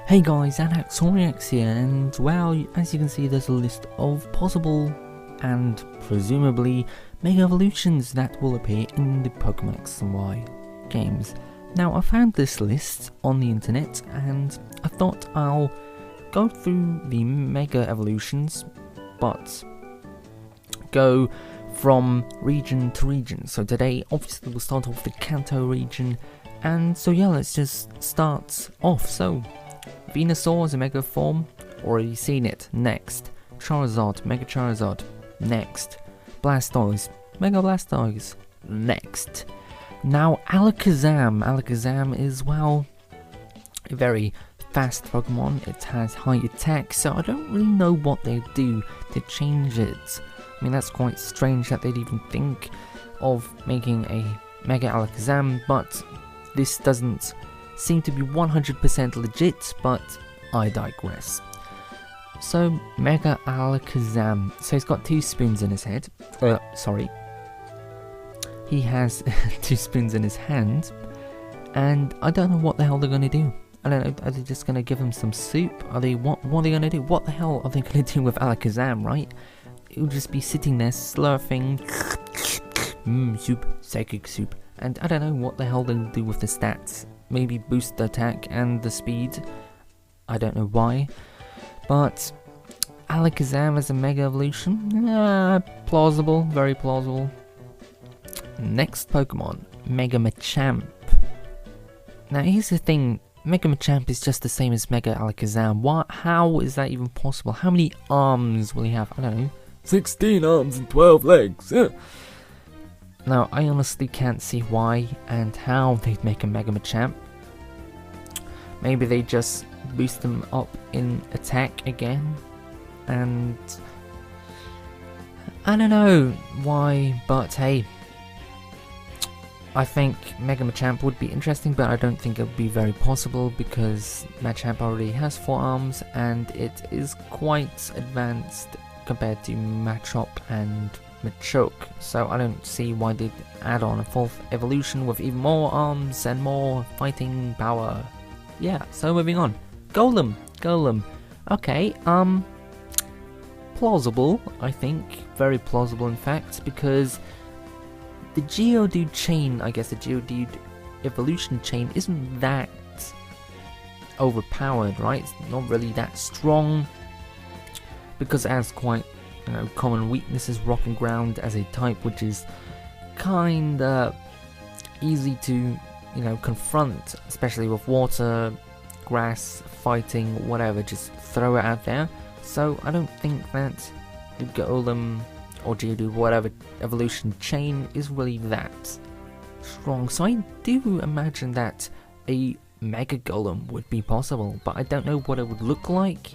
Hey guys, Anaxoriax here, and well, as you can see, there's a list of possible and presumably Mega Evolutions that will appear in the Pokemon X and Y games. Now, I found this list on the internet, and I thought I'll go through the Mega Evolutions, but go from region to region. So today, obviously, we'll start off with the Kanto region, and so yeah, let's just start off. So, Venusaur is a Mega form, already seen it. Next, Charizard, Mega Charizard. Next, Blastoise, Mega Blastoise. Next, now Alakazam. Alakazam is, well, a very fast Pokemon. It has high attack, so I don't really know what they do to change it. I mean, that's quite strange that they'd even think of making a Mega Alakazam, but this doesn't seem to be 100% legit, but I digress. So, Mega Alakazam. So he's got 2 spoons in his head. Sorry. He has 2 spoons in his hand, and I don't know what the hell they're gonna do. I don't know, are they just gonna give him some soup? What are they gonna do? What the hell are they gonna do with Alakazam, right? He'll just be sitting there slurping soup, psychic soup. And I don't know what the hell they'll do with the stats. Maybe boost the attack and the speed. I don't know why. But Alakazam as a Mega Evolution? Plausible, very plausible. Next Pokemon, Mega Machamp. Now here's the thing, Mega Machamp is just the same as Mega Alakazam. How is that even possible? How many arms will he have? I don't know. 16 arms and 12 legs. Now, I honestly can't see why and how they'd make a Mega Machamp. Maybe they just boost them up in attack again, and I don't know why, but hey, I think Mega Machamp would be interesting, but I don't think it would be very possible because Machamp already has 4 arms and it is quite advanced compared to Machop and Machoke, so I don't see why they'd add on a 4th evolution with even more arms and more fighting power. Yeah, so moving on. Golem. Okay, plausible, I think. Very plausible, in fact, because the Geodude chain, I guess the Geodude evolution chain, isn't that overpowered, right? It's not really that strong, because it has quite, common weaknesses, rock and ground as a type, which is kinda easy to, confront, especially with water, grass, fighting, whatever, just throw it out there. So I don't think that the Golem or Geodude, whatever evolution chain, is really that strong. So I do imagine that a Mega Golem would be possible, but I don't know what it would look like,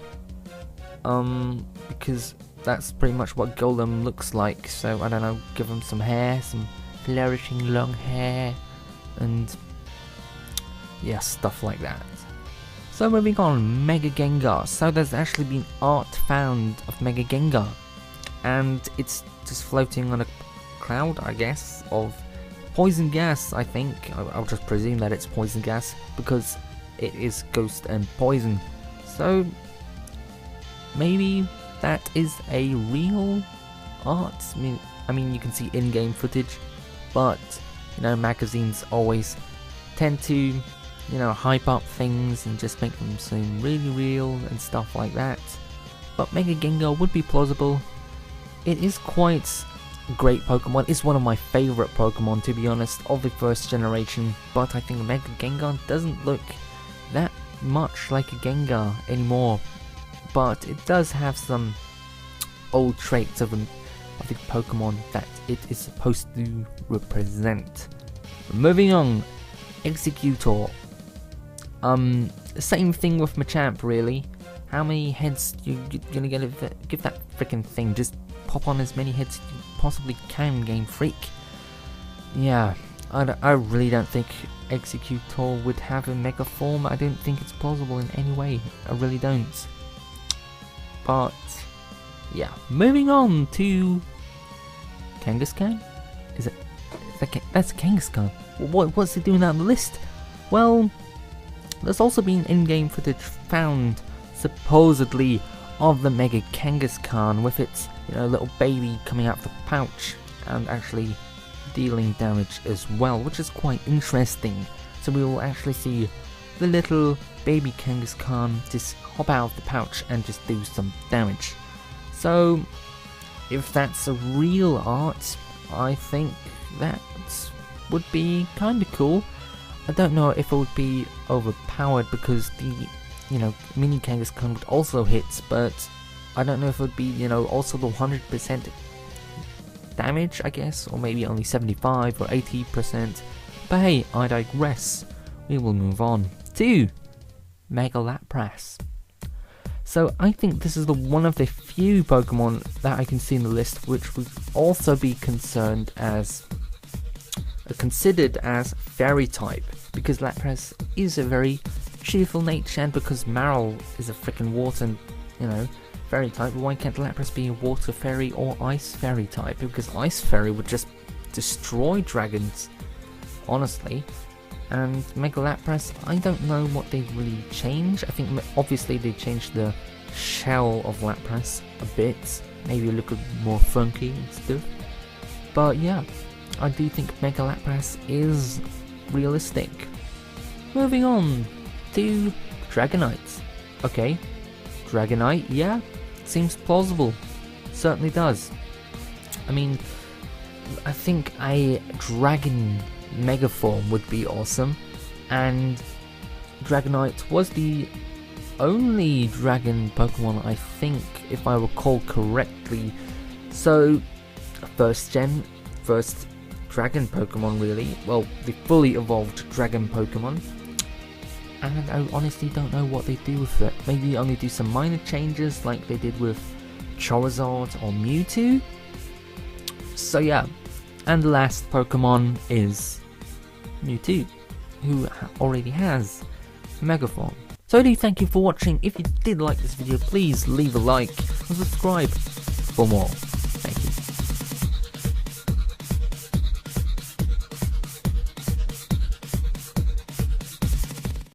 because that's pretty much what Golem looks like. So I don't know, give him some hair, some flourishing long hair, and yeah, stuff like that. So moving on, Mega Gengar. So there's actually been art found of Mega Gengar, and it's just floating on a cloud, I guess, of poison gas. I think I'll just presume that it's poison gas because it is ghost and poison. So maybe that is a real art. I mean, you can see in-game footage, but magazines always tend to, hype up things and just make them seem really real and stuff like that. But Mega Gengar would be plausible. It is quite a great Pokemon. It's one of my favorite Pokemon, to be honest, of the first generation. But I think Mega Gengar doesn't look that much like a Gengar anymore. But it does have some old traits of the Pokemon that it is supposed to represent. Moving on, Executor. Same thing with Machamp, really. How many heads you gonna give that freaking thing? Just pop on as many heads as you possibly can, Game Freak. Yeah, I really don't think Executor would have a Mega form. I don't think it's plausible in any way. I really don't. But yeah, moving on to Kangaskhan? That's Kangaskhan. What's it doing on the list? Well, There's also been in-game footage found, supposedly, of the Mega Kangaskhan with its little baby coming out of the pouch and actually dealing damage as well, which is quite interesting. So we will actually see the little baby Kangaskhan just hop out of the pouch and just do some damage. So if that's a real art, I think that would be kind of cool. I don't know if it would be overpowered because the mini Kangaskhan would also hit, but I don't know if it would be also the 100% damage, I guess, or maybe only 75 or 80%. But hey, I digress. We will move on to Mega Lapras. So I think this is one of the few Pokemon that I can see in the list which would also be considered as Fairy type, because Lapras is a very cheerful nature, and because Marl is a freaking water, Fairy type, why can't Lapras be a Water Fairy or Ice Fairy type? Because Ice Fairy would just destroy dragons, honestly. And Mega Lapras, I don't know what they really changed. I think obviously they changed the shell of Lapras a bit, maybe a little more funky and stuff. But yeah, I do think Mega Lapras is realistic. Moving on to Dragonite. Okay, Dragonite, yeah, seems plausible. Certainly does. I mean, I think a Dragon Mega form would be awesome, and Dragonite was the only dragon Pokemon, I think, if I recall correctly. So, first dragon Pokemon really, well, the fully evolved dragon Pokemon, and I honestly don't know what they do with it. Maybe only do some minor changes like they did with Charizard or Mewtwo. So yeah, and the last Pokemon is Mewtwo, who already has Mega Form. So I do thank you for watching. If you did like this video, please leave a like and subscribe for more.